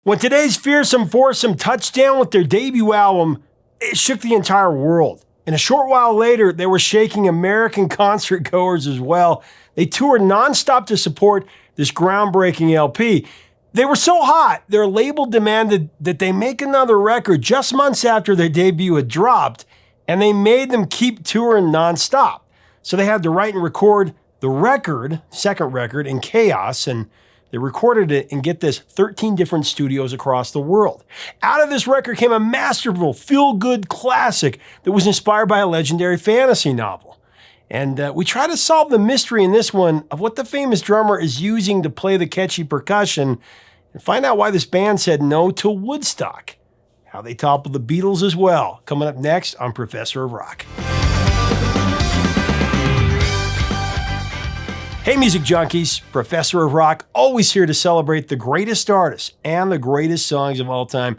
When today's fearsome foursome touched down with their debut album, it shook the entire world. And a short while later, they were shaking American concert-goers as well. They toured nonstop to support this groundbreaking LP. They were so hot, their label demanded that they make another record just months after their debut had dropped, and they made them keep touring nonstop. So they had to write and record the second record, in chaos, and they recorded it in, get this, 13 different studios across the world. Out of this record came a masterful, feel-good classic that was inspired by a legendary fantasy novel. And we try to solve the mystery in this one of what the famous drummer is using to play the catchy percussion and find out why this band said no to Woodstock. How they toppled the Beatles as well. Coming up next on Professor of Rock. Hey music junkies, Professor of Rock, always here to celebrate the greatest artists and the greatest songs of all time.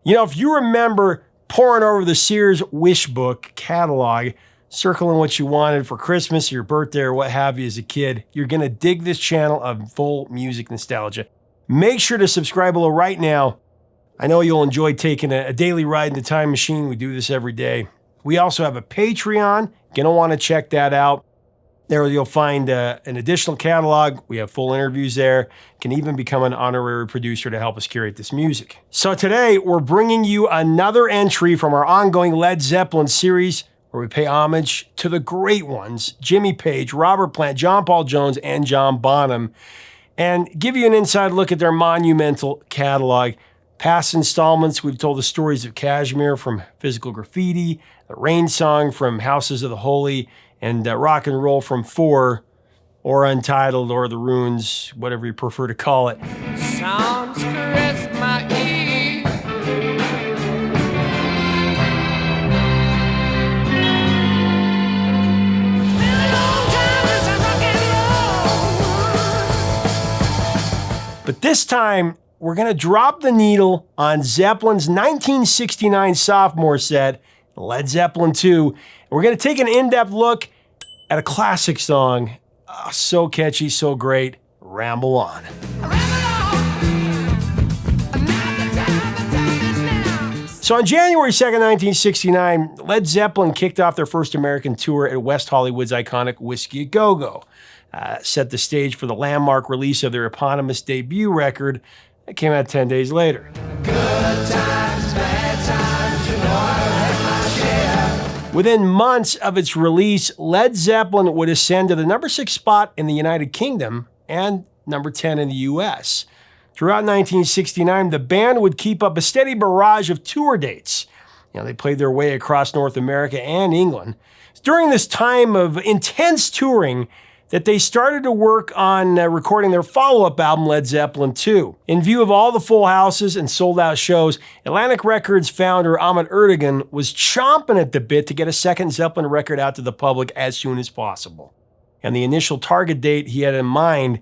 You know, if you remember poring over the Sears Wish Book catalog, circling what you wanted for Christmas, your birthday, or what have you as a kid, you're going to dig this channel of full music nostalgia. Make sure to subscribe below right now. I know you'll enjoy taking a daily ride in the time machine. We do this every day. We also have a Patreon. You're going to want to check that out. There you'll find an additional catalog. We have full interviews there. Can even become an honorary producer to help us curate this music. So today, we're bringing you another entry from our ongoing Led Zeppelin series, where we pay homage to the great ones, Jimmy Page, Robert Plant, John Paul Jones, and John Bonham, and give you an inside look at their monumental catalog. Past installments, we've told the stories of Kashmir from Physical Graffiti, the Rain Song from Houses of the Holy, and Rock and Roll from 4, or Untitled, or The Runes, whatever you prefer to call it. Sounds caress my ear. It's been a long time since I rock and roll. But this time, we're going to drop the needle on Zeppelin's 1969 sophomore set, Led Zeppelin II. And we're going to take an in-depth look at a classic song. Oh, so catchy, so great. Ramble On. So on January 2nd, 1969, Led Zeppelin kicked off their first American tour at West Hollywood's iconic Whiskey A Go-Go. Set the stage for the landmark release of their eponymous debut record that came out 10 days later. Good times, bad times, you know I had my share. Within months of its release, Led Zeppelin would ascend to the number 6 spot in the United Kingdom and number 10 in the US. Throughout 1969, the band would keep up a steady barrage of tour dates. They played their way across North America and England. During this time of intense touring, that they started to work on recording their follow-up album, Led Zeppelin II. In view of all the full houses and sold-out shows, Atlantic Records founder Ahmet Ertegun was chomping at the bit to get a second Zeppelin record out to the public as soon as possible. And the initial target date he had in mind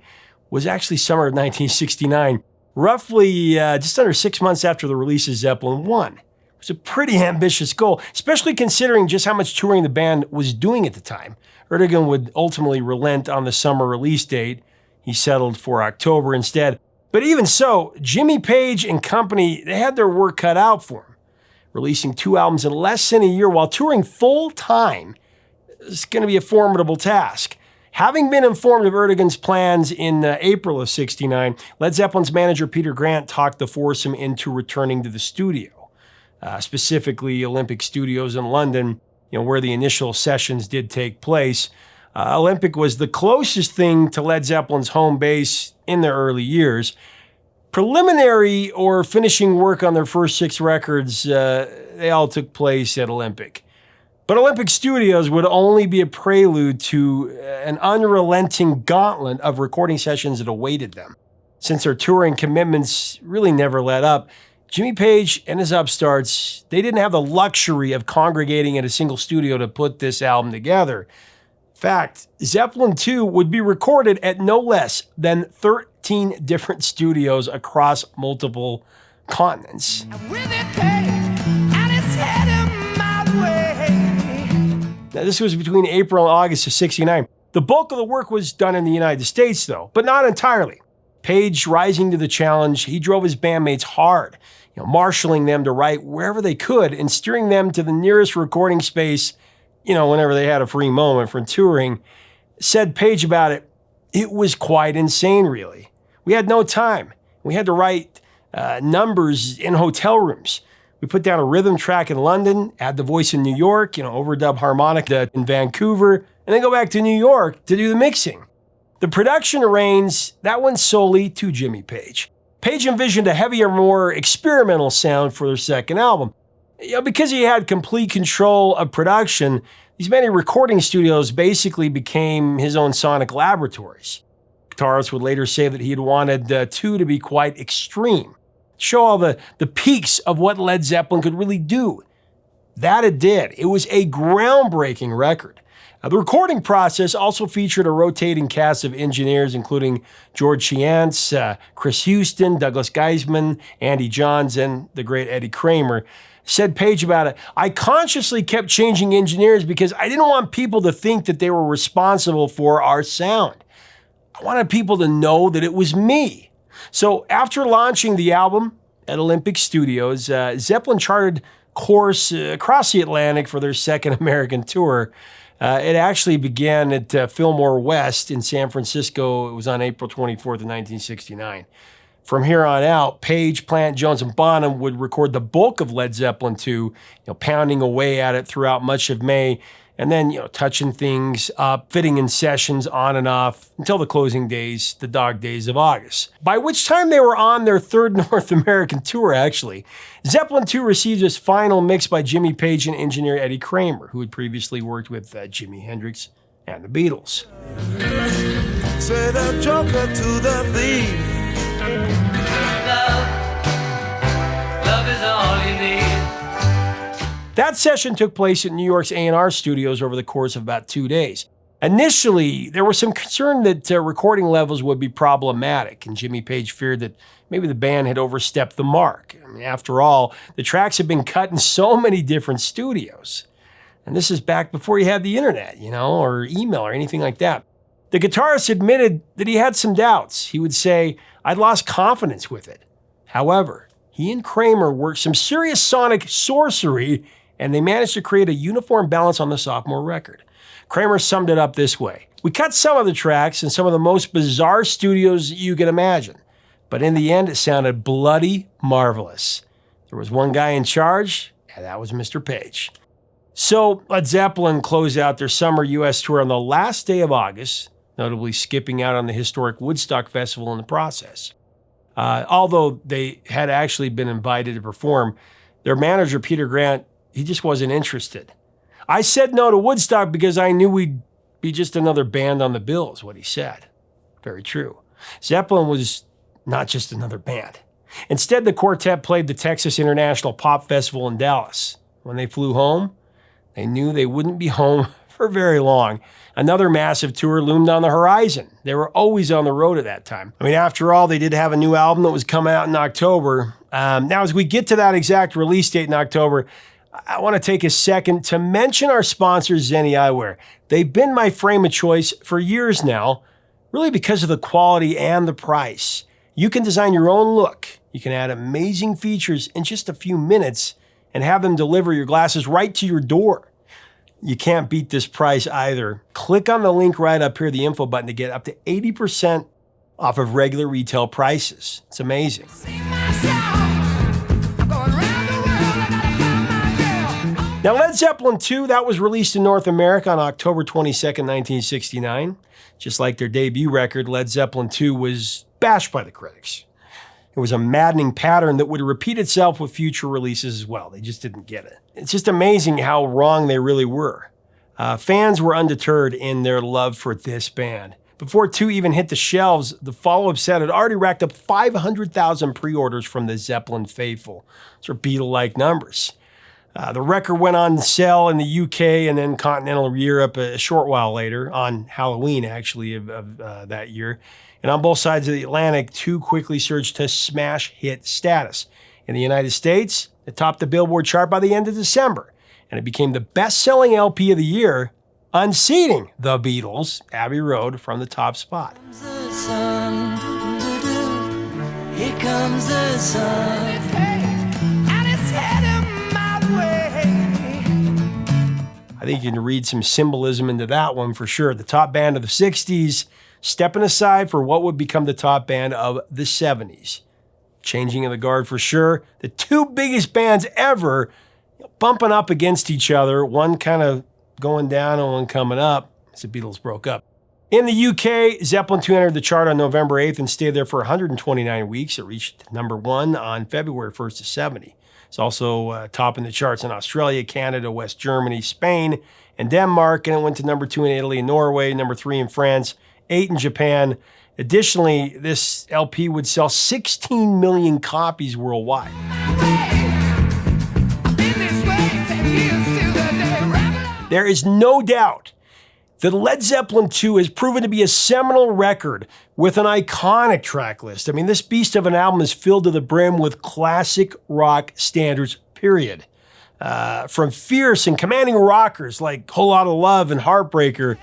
was actually summer of 1969, roughly just under 6 months after the release of Zeppelin I. It was a pretty ambitious goal, especially considering just how much touring the band was doing at the time. Ertegun would ultimately relent on the summer release date. He settled for October instead. But even so, Jimmy Page and company, they had their work cut out for them. Releasing 2 albums in less than a year while touring full-time is going to be a formidable task. Having been informed of Ertegun's plans in April of '69, Led Zeppelin's manager Peter Grant talked the foursome into returning to the studio, specifically Olympic Studios in London, where the initial sessions did take place. Olympic was the closest thing to Led Zeppelin's home base in their early years. Preliminary or finishing work on their first 6 records, they all took place at Olympic. But Olympic Studios would only be a prelude to an unrelenting gauntlet of recording sessions that awaited them. Since their touring commitments really never let up, Jimmy Page and his upstarts, they didn't have the luxury of congregating in a single studio to put this album together. In fact, Zeppelin II would be recorded at no less than 13 different studios across multiple continents. Now, this was between April and August of '69. The bulk of the work was done in the United States, though, but not entirely. Page, rising to the challenge, he drove his bandmates hard, marshaling them to write wherever they could and steering them to the nearest recording space, whenever they had a free moment from touring. Said Page about it, "It was quite insane, really. We had no time. We had to write numbers in hotel rooms. We put down a rhythm track in London, add the voice in New York, overdub harmonica in Vancouver, and then go back to New York to do the mixing." The production reigns, that went solely to Jimmy Page. Page envisioned a heavier, more experimental sound for their second album. Because he had complete control of production, these many recording studios basically became his own sonic laboratories. Guitarists would later say that he had wanted two to be quite extreme, show all the peaks of what Led Zeppelin could really do. That it did. It was a groundbreaking record. The recording process also featured a rotating cast of engineers, including George Chiance, Chris Houston, Douglas Geisman, Andy Johns, and the great Eddie Kramer. Said Page about it, "I consciously kept changing engineers because I didn't want people to think that they were responsible for our sound. I wanted people to know that it was me." So after launching the album at Olympic Studios, Zeppelin charted course across the Atlantic for their second American tour. It actually began at Fillmore West in San Francisco. It was on April 24th of 1969. From here on out, Page, Plant, Jones, and Bonham would record the bulk of Led Zeppelin II, pounding away at it throughout much of May, and then, touching things up, fitting in sessions on and off until the closing days, the dog days of August. By which time they were on their third North American tour, actually. Zeppelin II received its final mix by Jimmy Page and engineer Eddie Kramer, who had previously worked with Jimi Hendrix and the Beatles. Say the joker to the thief. Love is all you need. That session took place at New York's A&R studios over the course of about 2 days. Initially, there was some concern that recording levels would be problematic, and Jimmy Page feared that maybe the band had overstepped the mark. After all, the tracks had been cut in so many different studios. And this is back before you had the internet, or email or anything like that. The guitarist admitted that he had some doubts. He would say, "I'd lost confidence with it." However, he and Kramer worked some serious sonic sorcery, and they managed to create a uniform balance on the sophomore record. Kramer summed it up this way: "We cut some of the tracks in some of the most bizarre studios you can imagine, but in the end, it sounded bloody marvelous. There was one guy in charge, and that was Mr. Page." So Led Zeppelin closed out their summer U.S. tour on the last day of August, notably skipping out on the historic Woodstock Festival in the process. Although they had actually been invited to perform, their manager, Peter Grant, he just wasn't interested. "I said no to Woodstock because I knew we'd be just another band on the bill," is what he said. Very true. Zeppelin was not just another band. Instead, the quartet played the Texas International Pop Festival in Dallas. When they flew home, they knew they wouldn't be home for very long. Another massive tour loomed on the horizon. They were always on the road at that time. After all, they did have a new album that was coming out in October. Now, as we get to that exact release date in October, I want to take a second to mention our sponsor, Zenni Eyewear. They've been my frame of choice for years now, really because of the quality and the price. You can design your own look. You can add amazing features in just a few minutes and have them deliver your glasses right to your door. You can't beat this price either. Click on the link right up here, the info button, to get up to 80% off of regular retail prices. It's amazing. Now, Led Zeppelin II, that was released in North America on October 22nd, 1969. Just like their debut record, Led Zeppelin II was bashed by the critics. It was a maddening pattern that would repeat itself with future releases as well. They just didn't get it. It's just amazing how wrong they really were. Fans were undeterred in their love for this band. Before II even hit the shelves, the follow-up set had already racked up 500,000 pre-orders from the Zeppelin faithful. Those are Beatle-like numbers. The record went on sale in the UK and then continental Europe a short while later, on Halloween actually of that year. And on both sides of the Atlantic, II quickly surged to smash hit status. In the United States, it topped the Billboard chart by the end of December, and it became the best-selling LP of the year, unseating the Beatles' Abbey Road from the top spot. Here comes the sun. And it's heading my way. I think you can read some symbolism into that one for sure. The top band of the 60s, stepping aside for what would become the top band of the 70s. Changing of the guard for sure. The two biggest bands ever bumping up against each other, one kind of going down and one coming up as the Beatles broke up. In the UK, Zeppelin II entered the chart on November 8th and stayed there for 129 weeks. It reached number 1 on February 1st of 70. It's also topping the charts in Australia, Canada, West Germany, Spain, and Denmark, and it went to number 2 in Italy and Norway, number 3 in France, 8 in Japan. Additionally, this LP would sell 16 million copies worldwide. There is no doubt that Led Zeppelin II has proven to be a seminal record with an iconic track list. I mean, this beast of an album is filled to the brim with classic rock standards, period. From fierce and commanding rockers like Whole Lotta Love and Heartbreaker,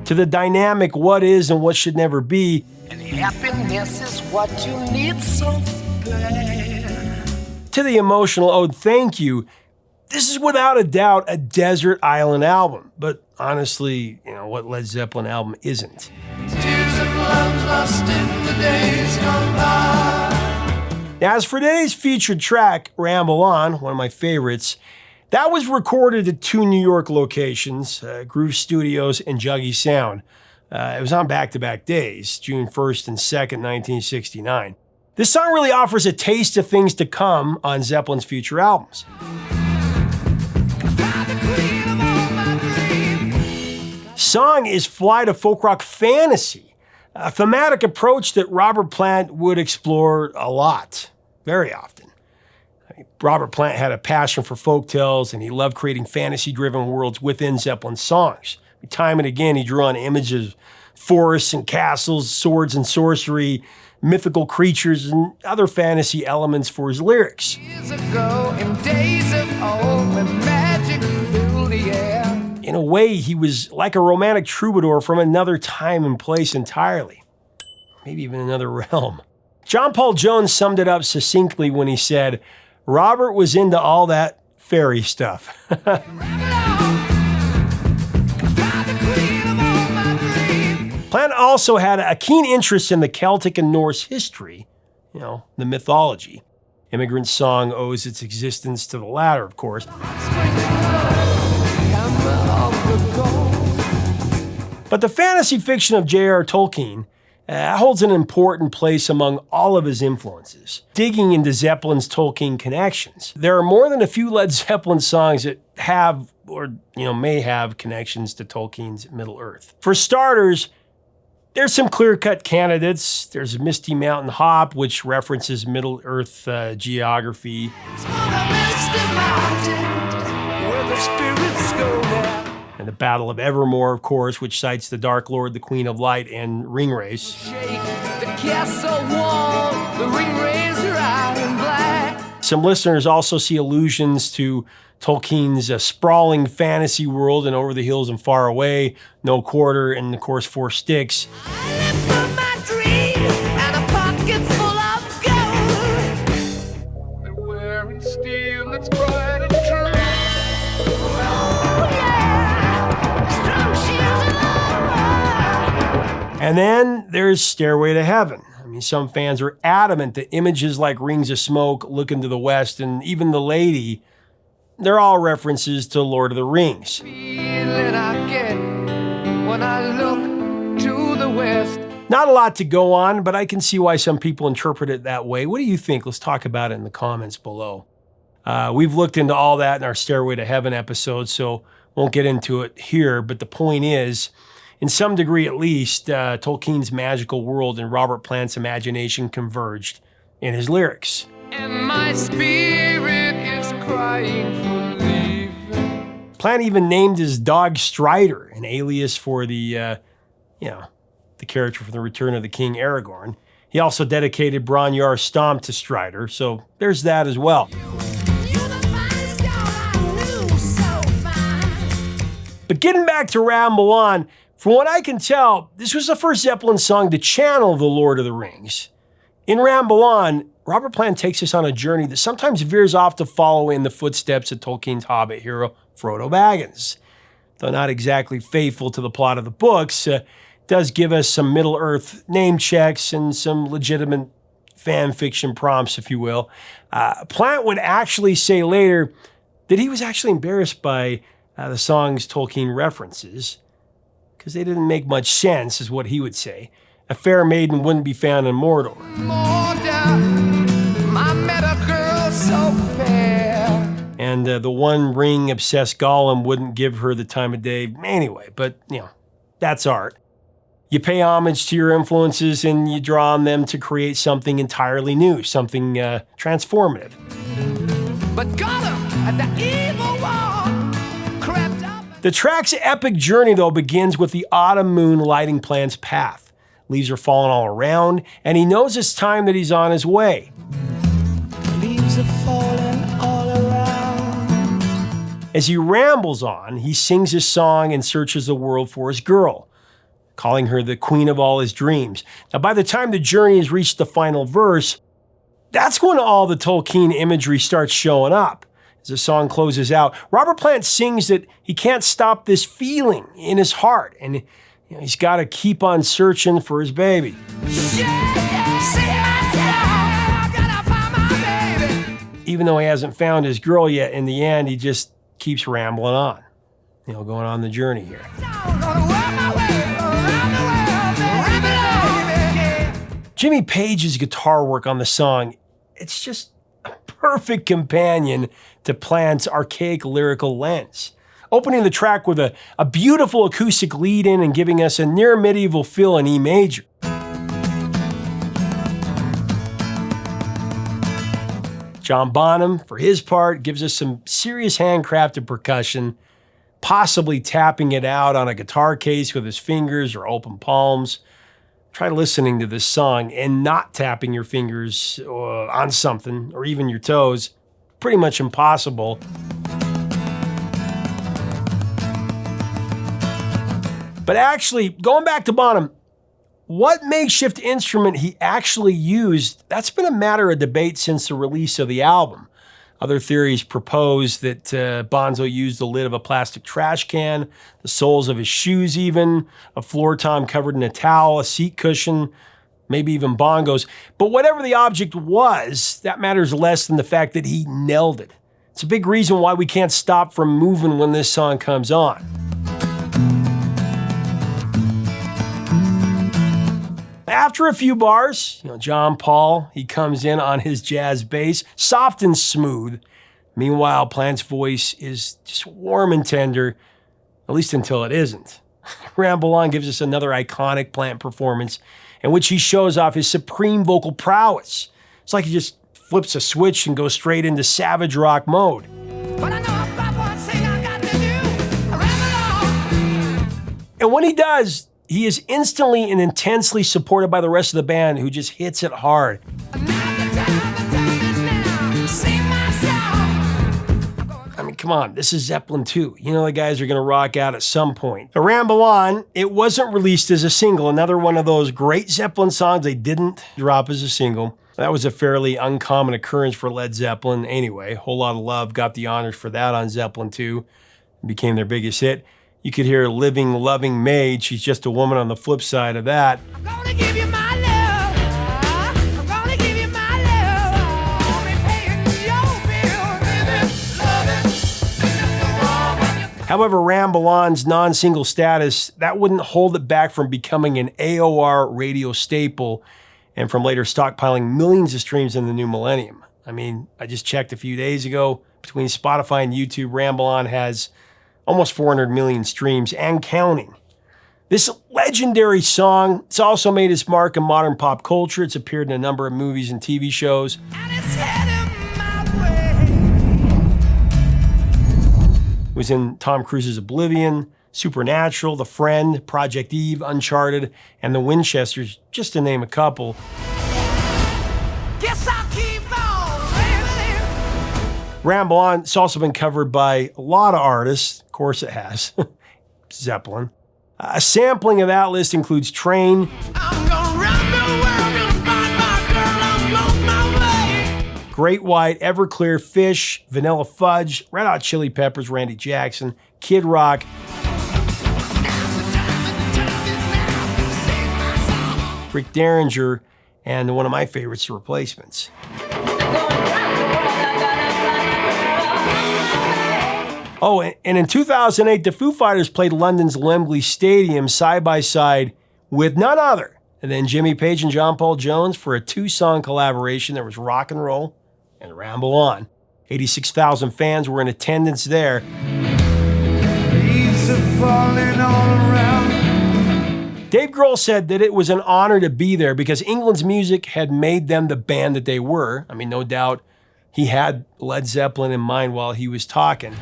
to the dynamic what is and what should never be, And happiness is what you need so bad. to the emotional ode thank you. This is without a doubt a desert island album, but honestly, what Led Zeppelin album isn't? Tears of love lost in the days gone by. Now, as for today's featured track, Ramble On, one of my favorites, that was recorded at 2 New York locations, Groove Studios and Juggy Sound. It was on back-to-back days, June 1st and 2nd, 1969. This song really offers a taste of things to come on Zeppelin's future albums. Song is Fly to Folk Rock Fantasy, a thematic approach that Robert Plant would explore a lot, very often. Robert Plant had a passion for folktales, and he loved creating fantasy-driven worlds within Zeppelin songs. Time and again, he drew on images of forests and castles, swords and sorcery, mythical creatures, and other fantasy elements for his lyrics. Years ago, in days of old, when magic filled the air. In a way, he was like a romantic troubadour from another time and place entirely. Maybe even another realm. John Paul Jones summed it up succinctly when he said, Robert was into all that fairy stuff. Plant also had a keen interest in the Celtic and Norse history, the mythology. Immigrant Song owes its existence to the latter, of course. But the fantasy fiction of J.R. Tolkien holds an important place among all of his influences. Digging into Zeppelin's Tolkien connections, there are more than a few Led Zeppelin songs that have or may have connections to Tolkien's Middle-earth. For starters, there's some clear-cut candidates. There's Misty Mountain Hop, which references Middle-earth geography. And the Battle of Evermore, of course, which cites the Dark Lord, the Queen of Light, and Ringwraiths. Some listeners also see allusions to Tolkien's sprawling fantasy world and Over the Hills and Far Away, No Quarter, and of course 4 Sticks. And then there's Stairway to Heaven. I mean, some fans are adamant that images like Rings of Smoke, Look into the West, and even The Lady, they're all references to Lord of the Rings. Not a lot to go on, but I can see why some people interpret it that way. What do you think? Let's talk about it in the comments below. We've looked into all that in our Stairway to Heaven episode, so won't get into it here, but the point is, in some degree at least, Tolkien's magical world and Robert Plant's imagination converged in his lyrics. And my spirit is crying for leaving. Plant even named his dog Strider, an alias for the character from The Return of the King, Aragorn. He also dedicated Bron-Yr Stomp to Strider, so there's that as well. But getting back to Ramble On, from what I can tell, this was the first Zeppelin song to channel the Lord of the Rings. In Ramble On, Robert Plant takes us on a journey that sometimes veers off to follow in the footsteps of Tolkien's Hobbit hero, Frodo Baggins. Though not exactly faithful to the plot of the books, it does give us some Middle-earth name checks and some legitimate fan fiction prompts, if you will. Plant would actually say later that he was actually embarrassed by the song's Tolkien references because they didn't make much sense, is what he would say. A fair maiden wouldn't be found in Mordor. I met a girl so fair. And the One Ring-obsessed Gollum wouldn't give her the time of day anyway, but, that's art. You pay homage to your influences and you draw on them to create something entirely new, something transformative. But Gollum, the evil one, crept up. The track's epic journey, though, begins with the autumn moon lighting Plant's path. Leaves are falling all around, and he knows it's time that he's on his way. Leaves are falling all around. As he rambles on, he sings his song and searches the world for his girl, calling her the queen of all his dreams. Now, by the time the journey has reached the final verse, that's when all the Tolkien imagery starts showing up. As the song closes out, Robert Plant sings that he can't stop this feeling in his heart, and he's got to keep on searching for his baby. Even though he hasn't found his girl yet, in the end, he just keeps rambling on, going on the journey here. Jimmy Page's guitar work on the song, it's just a perfect companion to Plant's archaic lyrical lens. Opening the track with a beautiful acoustic lead-in and giving us a near-medieval feel in E major. John Bonham, for his part, gives us some serious handcrafted percussion, possibly tapping it out on a guitar case with his fingers or open palms. Try listening to this song and not tapping your fingers on something, or even your toes. Pretty much impossible. But actually, going back to Bonham, what makeshift instrument he actually used, that's been a matter of debate since the release of the album. Other theories propose that Bonzo used the lid of a plastic trash can, the soles of his shoes even, a floor tom covered in a towel, a seat cushion, maybe even bongos. But whatever the object was, that matters less than the fact that he nailed it. It's a big reason why we can't stop from moving when this song comes on. After a few bars, John Paul, he comes in on his jazz bass, soft and smooth. Meanwhile, Plant's voice is just warm and tender, at least until it isn't. Ramble On gives us another iconic Plant performance in which he shows off his supreme vocal prowess. It's like he just flips a switch and goes straight into savage rock mode. But I know about one thing I got to do. Ramble on. And when he does, he is instantly and intensely supported by the rest of the band, who just hits it hard. The time is now. Sing my song. I mean, come on, this is Zeppelin II. The guys are going to rock out at some point. The Ramble On, it wasn't released as a single. Another one of those great Zeppelin songs they didn't drop as a single. That was a fairly uncommon occurrence for Led Zeppelin anyway. Whole Lot of Love got the honors for that on Zeppelin II. It became their biggest hit. You could hear Living, Loving Maid. She's just a woman on the flip side of that. I'm gonna give you my love. I'm gonna give you my love. Only paying your bill, baby. Love it. However, Ramble On's non-single status, that wouldn't hold it back from becoming an AOR radio staple and from later stockpiling millions of streams in the new millennium. I mean, I just checked a few days ago. Between Spotify and YouTube, Ramble On has almost 400 million streams and counting. This legendary song, it's also made its mark in modern pop culture. It's appeared in a number of movies and TV shows. And it's heading my way. It was in Tom Cruise's Oblivion, Supernatural, The Friend, Project Eve, Uncharted, and The Winchesters, just to name a couple. Guess I'll keep on rambling. Ramble On, it's also been covered by a lot of artists. Of course it has. Zeppelin. A sampling of that list includes Train, I'm gonna round the world, gonna find my girl, I'm on my way. Great White, Everclear, Fish, Vanilla Fudge, Red Hot Chili Peppers, Randy Jackson, Kid Rock, Rick Derringer, and one of my favorites, The Replacements. Oh, and in 2008, the Foo Fighters played London's Wembley Stadium side by side with none other than Jimmy Page and John Paul Jones for a 2-song collaboration. There was Rock and Roll and Ramble On. 86,000 fans were in attendance there. Leaves are falling all around. Dave Grohl said that it was an honor to be there because England's music had made them the band that they were. I mean, no doubt he had Led Zeppelin in mind while he was talking.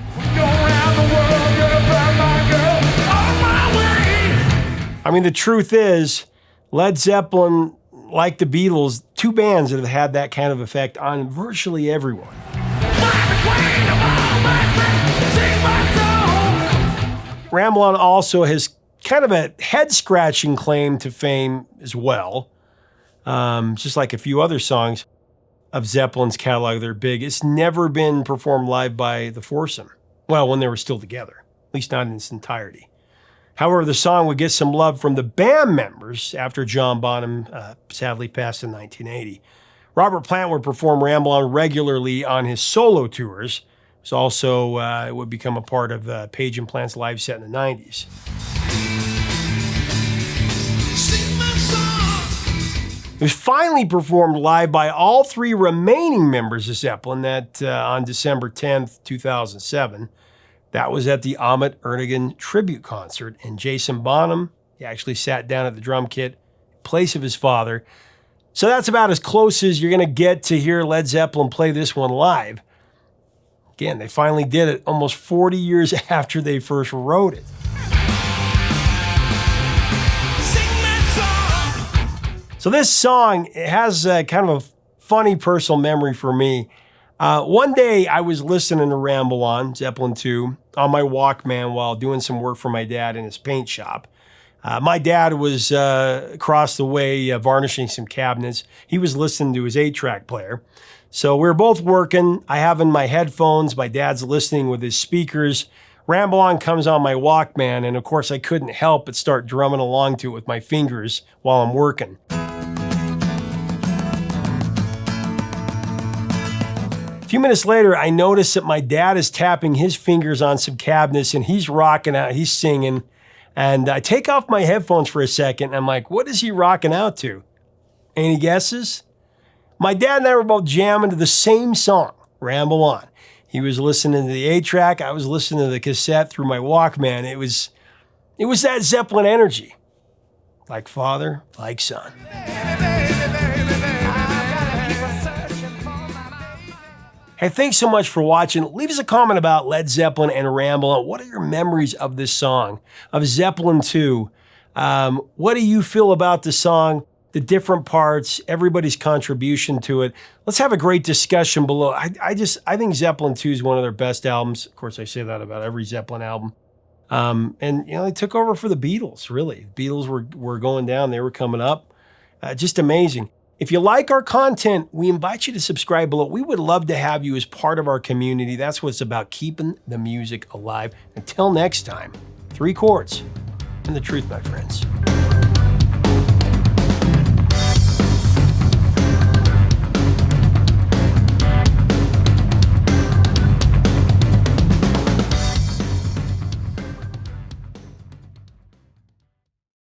I mean, the truth is, Led Zeppelin, like the Beatles, two bands that have had that kind of effect on virtually everyone. Ramble On also has kind of a head-scratching claim to fame as well. Just like a few other songs of Zeppelin's catalog that are big. It's never been performed live by the foursome. Well, when they were still together, at least not in its entirety. However, the song would get some love from the band members after John Bonham sadly passed in 1980. Robert Plant would perform Ramble On regularly on his solo tours. It was also, it would become a part of Page and Plant's live set in the 90s. It was finally performed live by all three remaining members of Zeppelin on December 10th, 2007. That was at the Ahmet Ertegun tribute concert, and Jason Bonham, he actually sat down at the drum kit in place of his father. So that's about as close as you're going to get to hear Led Zeppelin play this one live. Again, they finally did it almost 40 years after they first wrote it. So this song, it has kind of a funny personal memory for me. One day I was listening to Ramble On, Zeppelin II, on my Walkman while doing some work for my dad in his paint shop. My dad was across the way varnishing some cabinets. He was listening to his 8-track player. So we were both working. I have in my headphones. My dad's listening with his speakers. Ramble On comes on my Walkman, and of course I couldn't help but start drumming along to it with my fingers while I'm working. A few minutes later, I noticed that my dad is tapping his fingers on some cabinets and he's rocking out, he's singing. And I take off my headphones for a second and I'm like, what is he rocking out to? Any guesses? My dad and I were both jamming to the same song, Ramble On. He was listening to the 8-track, I was listening to the cassette through my Walkman. It was that Zeppelin energy. Like father, like son. Hey, thanks so much for watching. Leave us a comment about Led Zeppelin and Ramble On. What are your memories of this song, of Zeppelin II? What do you feel about the song, the different parts, everybody's contribution to it? Let's have a great discussion below. I think Zeppelin II is one of their best albums. Of course, I say that about every Zeppelin album. And, they took over for the Beatles, really. The Beatles were going down. They were coming up. Just amazing. If you like our content, we invite you to subscribe below. We would love to have you as part of our community. That's what it's about, keeping the music alive. Until next time, 3 chords and the truth, my friends.